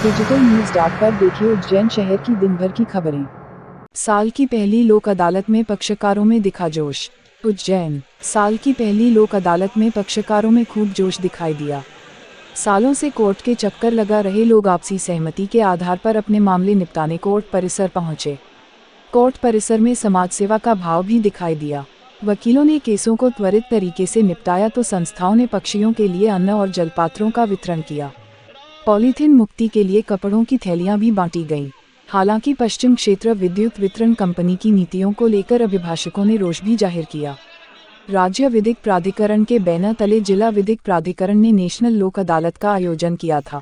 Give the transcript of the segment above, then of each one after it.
Digital news dot पर देखिए उज्जैन शहर की दिन भर की खबरें। साल की पहली लोक अदालत में पक्षकारों में दिखा जोश। उज्जैन, साल की पहली लोक अदालत में पक्षकारों में खूब जोश दिखाई दिया। सालों से कोर्ट के चक्कर लगा रहे लोग आपसी सहमति के आधार पर अपने मामले निपटाने कोर्ट परिसर पहुंचे। कोर्ट परिसर में समाज सेवा का भाव भी दिखाई दिया। वकीलों ने केसों को त्वरित तरीके से निपटाया तो संस्थाओं ने पक्षियों के लिए अन्न और जलपात्रों का वितरण किया। पॉलीथीन मुक्ति के लिए कपड़ों की थैलियां भी बांटी गईं। हालांकि पश्चिम क्षेत्र विद्युत वितरण कंपनी की नीतियों को लेकर अभिभाषकों ने रोष भी जाहिर किया। राज्य विधिक प्राधिकरण के बैनर तले जिला विधिक प्राधिकरण ने नेशनल लोक अदालत का आयोजन किया था।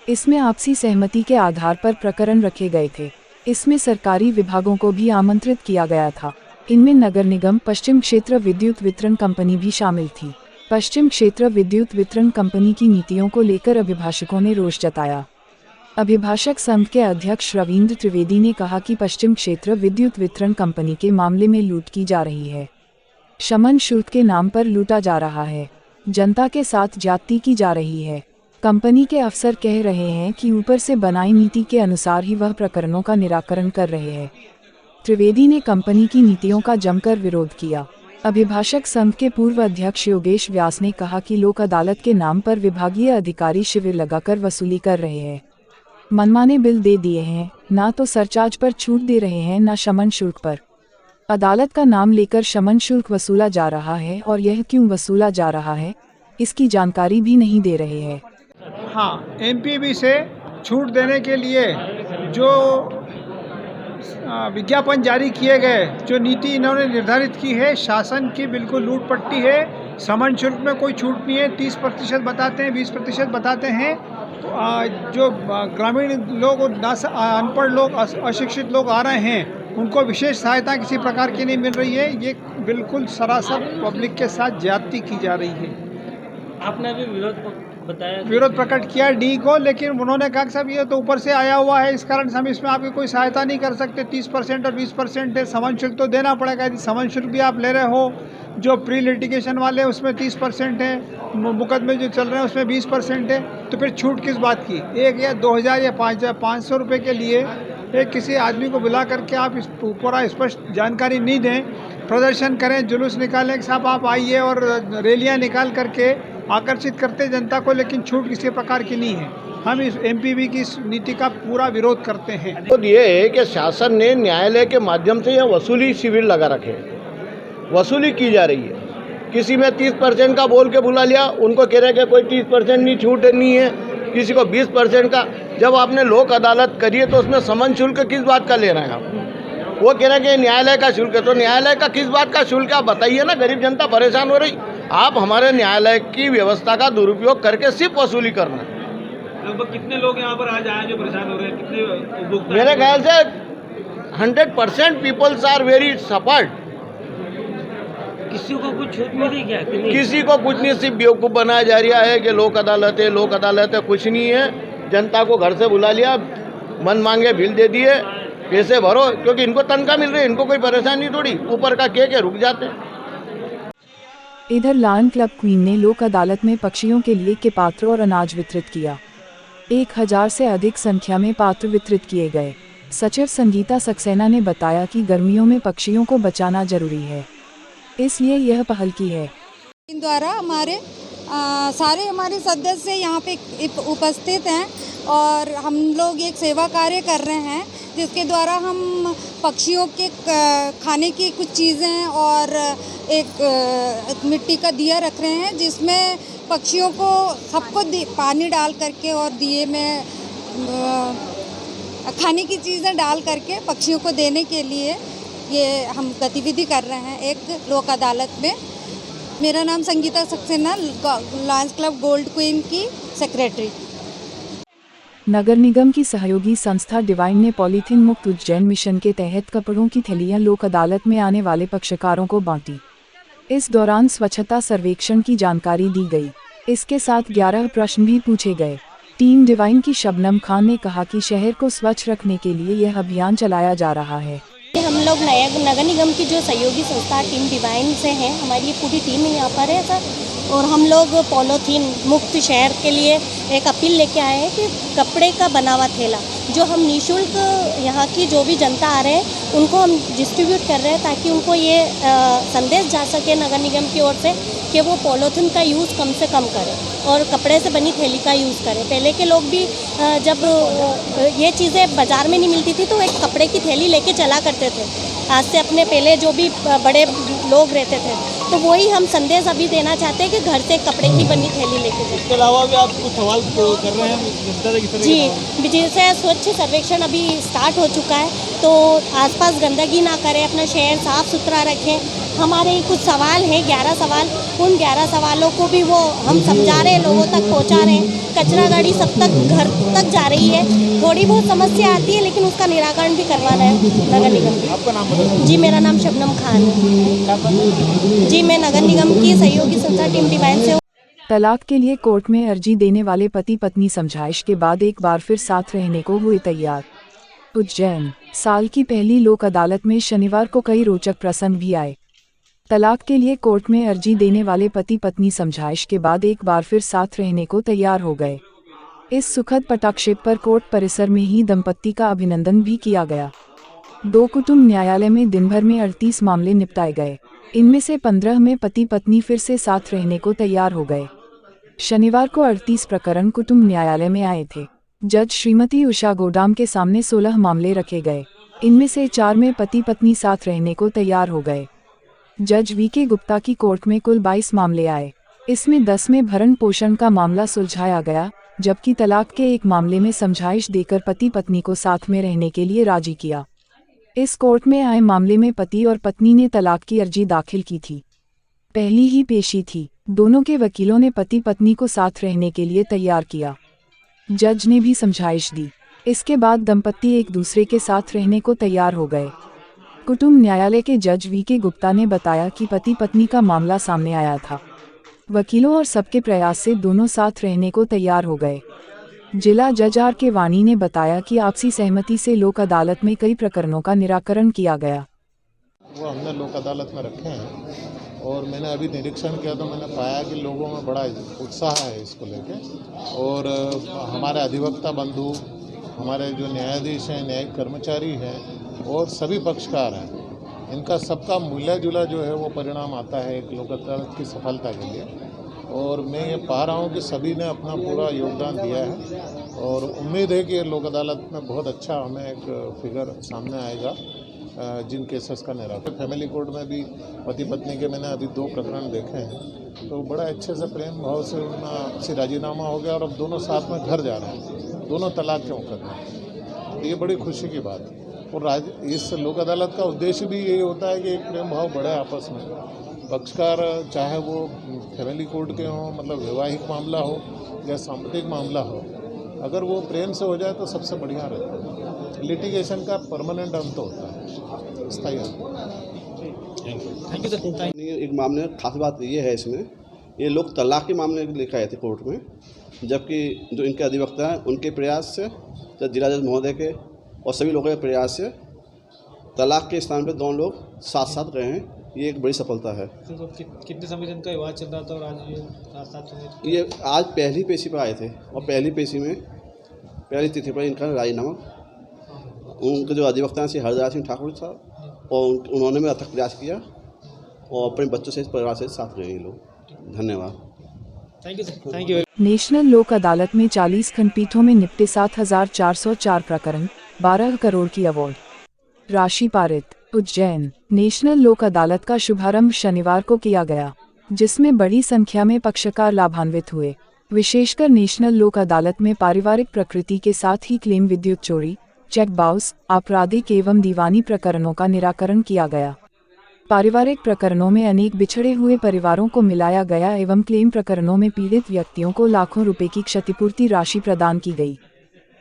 इसमें आपसी सहमति के आधार पर प्रकरण रखे गए थे। इसमें सरकारी विभागों को भी आमंत्रित किया गया था। इनमें नगर निगम, पश्चिम क्षेत्र विद्युत वितरण कंपनी भी शामिल थी। पश्चिम क्षेत्र विद्युत वितरण कंपनी की नीतियों को लेकर अभिभाषकों ने रोष जताया। अभिभाषक संघ के अध्यक्ष रविंद्र त्रिवेदी ने कहा कि पश्चिम क्षेत्र विद्युत वितरण कंपनी के मामले में लूट की जा रही है। शमन शुल्क के नाम पर लूटा जा रहा है। जनता के साथ ज्यादती की जा रही है। कंपनी के अफसर कह रहे हैं कि ऊपर से बनाई नीति के अनुसार ही वह प्रकरणों का निराकरण कर रहे हैं। त्रिवेदी ने कंपनी की नीतियों का जमकर विरोध किया। अभिभाषक संघ के पूर्व अध्यक्ष योगेश व्यास ने कहा कि लोक अदालत के नाम पर विभागीय अधिकारी शिविर लगाकर वसूली कर रहे हैं। मनमाने बिल दे दिए हैं, ना तो सरचार्ज पर छूट दे रहे हैं ना शमन शुल्क पर। अदालत का नाम लेकर शमन शुल्क वसूला जा रहा है और यह क्यों वसूला जा रहा है, इसकी जानकारी भी नहीं दे रहे हैं। हाँ, एमपीबी से छूट देने के लिए जो विज्ञापन जारी किए गए, जो नीति इन्होंने निर्धारित की है, शासन की बिल्कुल लूट पट्टी है। समन शुल्क में कोई छूट नहीं है। 30% बताते हैं, 20% बताते हैं। जो ग्रामीण लोग और अनपढ़ लोग, अशिक्षित लोग आ रहे हैं, उनको विशेष सहायता किसी प्रकार की नहीं मिल रही है। ये बिल्कुल सरासर पब्लिक के साथ ज्यादती की जा रही है। आपने भी विरोध प्रकट किया डी को, लेकिन उन्होंने कहा कि साहब ये तो ऊपर से आया हुआ है, इस कारण से हम इसमें आपकी कोई सहायता नहीं कर सकते। 30% और 20% है, समन शुल्क तो देना पड़ेगा। यदि समन शुल्क भी आप ले रहे हो, जो प्री लिटिगेशन वाले उसमें 30% है, मुकदमे जो चल रहे हैं उसमें 20% है, तो फिर छूट किस बात की? 1 या 2000 या 500 रुपये के लिए एक किसी आदमी को बुला करके आप इस पूरा स्पष्ट जानकारी नहीं दें, प्रदर्शन करें, जुलूस निकालें कि साहब आप आइए और रैलियाँ निकाल करके आकर्षित करते जनता को, लेकिन छूट किसी प्रकार की नहीं है। हम इस एमपीबी की नीति का पूरा विरोध करते हैं। तो ये है कि शासन ने न्यायालय के माध्यम से यह वसूली शिविर लगा रखे हैं। वसूली की जा रही है। किसी में 30% का बोल के बुला लिया, उनको कह रहे कि कोई 30% नहीं, छूट नहीं है। किसी को 20% का। जब आपने लोक अदालत करी है तो उसमें समन शुल्क किस बात का ले रहे हैं आप? वो कह रहे हैं कि न्यायालय का शुल्क है, तो न्यायालय का किस बात का शुल्क आप बताइए ना। गरीब जनता परेशान हो रही। आप हमारे न्यायालय की व्यवस्था का दुरुपयोग करके सिर्फ वसूली करना है। लगभग कितने लोग यहाँ पर आज आए जो परेशान हो रहे हैं? कितने उपभोक्ता? मेरे ख्याल से 100% पीपल्स आर वेरी सफर्ड। किसी को कुछ छूट मिली क्या? किसी को कुछ नहीं, सिर्फ बेवकूफ़ बनाया जा रहा है कि लोक अदालत है, लोक अदालत है। कुछ नहीं है। जनता को घर से बुला लिया, मन मांगे बिल दे दिए, पैसे भरो, क्योंकि इनको तनख्वाह मिल रही है, इनको कोई परेशानी थोड़ी। ऊपर का के रुक जाते हैं। इधर लायन क्लब क्वीन ने लोक अदालत में पक्षियों के लिए के पात्र और अनाज वितरित किया। 1000 से अधिक संख्या में पात्र वितरित किए गए। सचिव संगीता सक्सेना ने बताया कि गर्मियों में पक्षियों को बचाना जरूरी है, इसलिए यह पहल की है। इन द्वारा सारे हमारे सदस्य यहाँ पे उपस्थित हैं और हम लोग एक सेवा कार्य कर रहे हैं, जिसके द्वारा हम पक्षियों के खाने की कुछ चीज़ें और एक मिट्टी का दिया रख रहे हैं, जिसमें पक्षियों को सबको पानी डाल करके और दिए में खाने की चीज़ें डाल करके पक्षियों को देने के लिए ये हम गतिविधि कर रहे हैं एक लोक अदालत में। मेरा नाम Sangeeta Saxena, Lions club gold queen की सेक्रेटरी। नगर निगम की सहयोगी संस्था डिवाइन ने पॉलीथीन मुक्त उज्जैन मिशन के तहत कपड़ों की थैलियां लोक अदालत में आने वाले पक्षकारों को बांटी। इस दौरान स्वच्छता सर्वेक्षण की जानकारी दी गई। इसके साथ 11 प्रश्न भी पूछे गए। टीम डिवाइन की शबनम खान ने कहा कि शहर को स्वच्छ रखने के लिए यह अभियान चलाया जा रहा है। हम लोग नगर निगम की जो सहयोगी संस्था टीम डिवाइन से हैं, हमारी ये पूरी टीम यहाँ पर है सर। और हम लोग पॉलीथीन मुक्त शहर के लिए एक अपील लेके आए हैं कि कपड़े का बना हुआ थैला जो हम निःशुल्क यहाँ की जो भी जनता आ रहे हैं उनको हम डिस्ट्रीब्यूट कर रहे हैं, ताकि उनको ये संदेश जा सके नगर निगम की ओर से कि वो पॉलीथीन का यूज़ कम से कम करें और कपड़े से बनी थैली का यूज़ करें। पहले के लोग भी जब ये चीज़ें बाज़ार में नहीं मिलती थी तो एक कपड़े की थैली लेके चला करते थे। आज से अपने पहले जो भी बड़े लोग रहते थे, तो वही हम संदेश अभी देना चाहते हैं कि घर से कपड़े की बनी थैली लेके जाए। इसके अलावा भी आप कुछ सवाल कर रहे हैं जनता से, किस तरह जी, जैसे स्वच्छ सर्वेक्षण अभी स्टार्ट हो चुका है, तो आसपास गंदगी ना करें, अपना शहर साफ़ सुथरा रखें। हमारे कुछ सवाल हैं, 11 सवाल, उन 11 सवालों को भी वो हम समझा रहे हैं, लोगों तक पहुंचा रहे हैं। कचरा गाड़ी सब तक घर तक जा रही है। थोड़ी बहुत समस्या आती है लेकिन उसका निराकरण भी करवाना है नगर निगम। आपका नाम बताइए। जी, मेरा नाम शबनम खान है। जी, मैं नगर निगम की सहयोगी संस्था टीम डिवाइन से। तलाक के लिए कोर्ट में अर्जी देने वाले पति पत्नी समझाइश के बाद एक बार फिर साथ रहने को हुए तैयार। उज्जैन, साल की पहली लोक अदालत में शनिवार को कई रोचक प्रसंग भी आए। तलाक के लिए कोर्ट में अर्जी देने वाले पति पत्नी समझाइश के बाद एक बार फिर साथ रहने को तैयार हो गए। इस सुखद पटाक्षेप पर कोर्ट परिसर में ही दंपत्ति का अभिनंदन भी किया गया। 2 कुटुंब न्यायालय में दिन भर में 38 मामले निपटाए गए। इनमें से 15 में पति पत्नी फिर से साथ रहने को तैयार हो गए। शनिवार को 38 प्रकरण कुटुंब न्यायालय में आए थे। जज श्रीमती उषा गोडाम के सामने 16 मामले रखे गए। इनमें से 4 में पति पत्नी साथ रहने को तैयार हो गए। जज वीके गुप्ता की कोर्ट में कुल 22 मामले आए। इसमें 10 में भरण पोषण का मामला सुलझाया गया, जबकि तलाक के एक मामले में समझाइश देकर पति पत्नी को साथ में रहने के लिए राजी किया। इस कोर्ट में आए मामले में पति और पत्नी ने तलाक की अर्जी दाखिल की थी। पहली ही पेशी थी। दोनों के वकीलों ने पति पत्नी को साथ रहने के लिए तैयार किया। जज ने भी समझाइश दी। इसके बाद दंपत्ति एक दूसरे के साथ रहने को तैयार हो गए। कुटुंब न्यायालय के जज वीके गुप्ता ने बताया कि पति पत्नी का मामला सामने आया था। वकीलों और सबके प्रयास से दोनों साथ रहने को तैयार हो गए। जिला जज आर के वाणी ने बताया कि आपसी सहमति से लोक अदालत में कई प्रकरणों का निराकरण किया गया। वो हमने लोक अदालत में रखे हैं और मैंने अभी निरीक्षण किया तो मैंने पाया कि लोगों में बड़ा उत्साह है इसको लेके। और हमारे अधिवक्ता बंधु, हमारे जो न्यायाधीश हैं, न्यायिक कर्मचारी हैं और सभी पक्षकार हैं, इनका सबका मिला जुला जो है वो परिणाम आता है एक लोक अदालत की सफलता के लिए। और मैं ये पा रहा हूँ कि सभी ने अपना पूरा योगदान दिया है और उम्मीद है कि लोक अदालत में बहुत अच्छा हमें एक फिगर सामने आएगा जिन केसेस का निराकरण। फैमिली कोर्ट में भी पति पत्नी के मैंने अभी 2 प्रकरण देखे हैं, तो बड़ा अच्छे से प्रेम भाव से उनका आपसी राजीनामा हो गया और अब दोनों साथ में घर जा रहे हैं, दोनों तलाक के मुकदमे हैं। ये बड़ी खुशी की बात है। और इस लोक अदालत का उद्देश्य भी यही होता है कि एक प्रेम भाव बढ़े आपस में। पक्षकार चाहे वो फैमिली कोर्ट के हों, मतलब वैवाहिक मामला हो या सांप्रदायिक मामला हो, अगर वो प्रेम से हो जाए तो सबसे बढ़िया रहता है। लिटिगेशन का परमानेंट अंत होता है, स्थायी अंत। Thank you sir. एक मामले में खास बात ये है, इसमें ये लोग तलाक के मामले लेकर आए थे कोर्ट में, जबकि जो इनके अधिवक्ता हैं उनके प्रयास से, जिला जज महोदय के और सभी लोगों के प्रयास से तलाक के स्थान पर दोनों लोग साथ साथ रहे हैं। ये एक बड़ी सफलता है। कितने समय का विवाद चल रहा था और आज ये साथ ये आज पहली पेशी पर आए थे और पहली पेशी में पहली तिथि पर इनका राजीनामा, उनके जो अधिवक्ता हैं श्री हरदयाल सिंह ठाकुर साहब, और उन्होंने मेरा अथक प्रयास किया और अपने बच्चों से, इस परिवार से साथ रहे ये लोग। धन्यवाद। Thank you sir. Thank you. National लोक अदालत में 40 खंडपीठों में निपटे 7,404 प्रकरण, 12 करोड़ की अवार्ड राशि पारित। उज्जैन, नेशनल लोक अदालत का शुभारंभ शनिवार को किया गया, जिसमें बड़ी संख्या में पक्षकार लाभान्वित हुए। विशेषकर नेशनल लोक अदालत में पारिवारिक प्रकृति के साथ ही क्लेम, विद्युत चोरी, चेक बाउंस, आपराधिक एवं दीवानी प्रकरणों का निराकरण किया गया। पारिवारिक प्रकरणों में अनेक बिछड़े हुए परिवारों को मिलाया गया एवं क्लेम प्रकरणों में पीड़ित व्यक्तियों को लाखों रुपए की क्षतिपूर्ति राशि प्रदान की गई।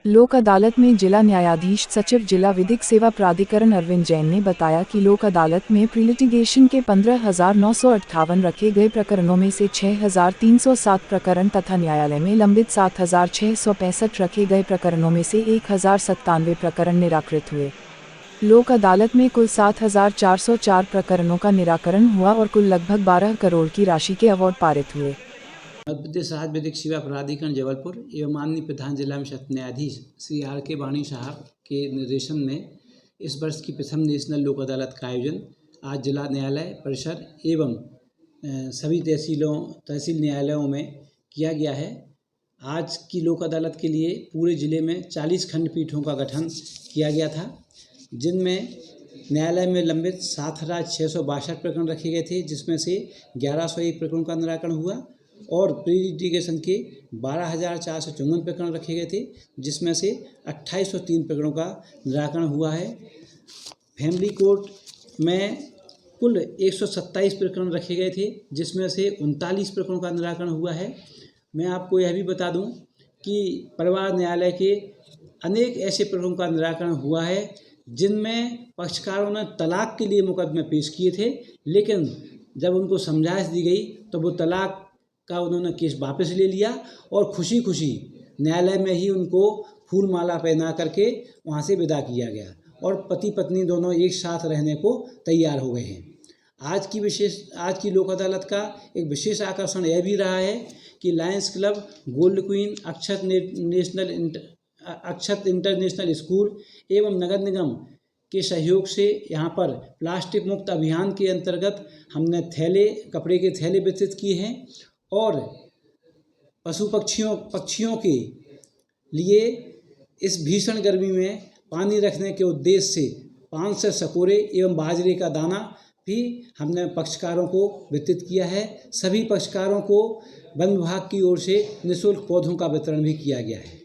लोक अदालत में जिला न्यायाधीश सचिव जिला विधिक सेवा प्राधिकरण अरविंद जैन ने बताया कि लोक अदालत में प्रीलिटिगेशन के 15,958 रखे गए प्रकरणों में से 6,307 प्रकरण तथा न्यायालय में लंबित 7,665 रखे गए प्रकरणों में से 1,097 प्रकरण निराकृत हुए। लोक अदालत में कुल 7,404 प्रकरणों का निराकरण हुआ और कुल लगभग 12 करोड़ की राशि के अवार्ड पारित हुए। मध्य प्रदेश राज्य विधिक सेवा प्राधिकरण जबलपुर एवं माननीय प्रधान जिला में सत्र न्यायाधीश श्री R.K. वाणी साहब के निर्देशन में इस वर्ष की प्रथम नेशनल लोक अदालत का आयोजन आज जिला न्यायालय परिसर एवं सभी तहसील न्यायालयों में किया गया है। आज की लोक अदालत के लिए पूरे ज़िले में 40 खंडपीठों का गठन किया गया था, जिनमें न्यायालय में लंबित 7,662 प्रकरण रखे गए थे, जिसमें से 1,101 प्रकरणों का निराकरण हुआ और प्री लिटिगेशन के 12,454 प्रकरण रखे गए थे, जिसमें से 2,803 प्रकरणों का निराकरण हुआ है। फैमिली कोर्ट में कुल 127 प्रकरण रखे गए थे, जिसमें से 39 प्रकरणों का निराकरण हुआ है। मैं आपको यह भी बता दूं कि परिवार न्यायालय के अनेक ऐसे प्रकरणों का निराकरण हुआ है जिनमें पक्षकारों ने तलाक के लिए मुकदमे पेश किए थे, लेकिन जब उनको समझाइश दी गई तो वो तलाक का उन्होंने केस वापस ले लिया और खुशी खुशी न्यायालय में ही उनको फूल माला पहना करके वहाँ से विदा किया गया और पति पत्नी दोनों एक साथ रहने को तैयार हो गए हैं। आज की लोक अदालत का एक विशेष आकर्षण यह भी रहा है कि लायंस क्लब, गोल्ड क्वीन, अक्षत इंटरनेशनल स्कूल एवं नगर निगम के सहयोग से यहाँ पर प्लास्टिक मुक्त अभियान के अंतर्गत हमने कपड़े के थैले वितरित किए हैं और पशु पक्षियों के लिए इस भीषण गर्मी में पानी रखने के उद्देश्य से 500 सकोरे एवं बाजरे का दाना भी हमने पक्षकारों को वितरित किया है। सभी पक्षकारों को वन विभाग की ओर से निःशुल्क पौधों का वितरण भी किया गया है।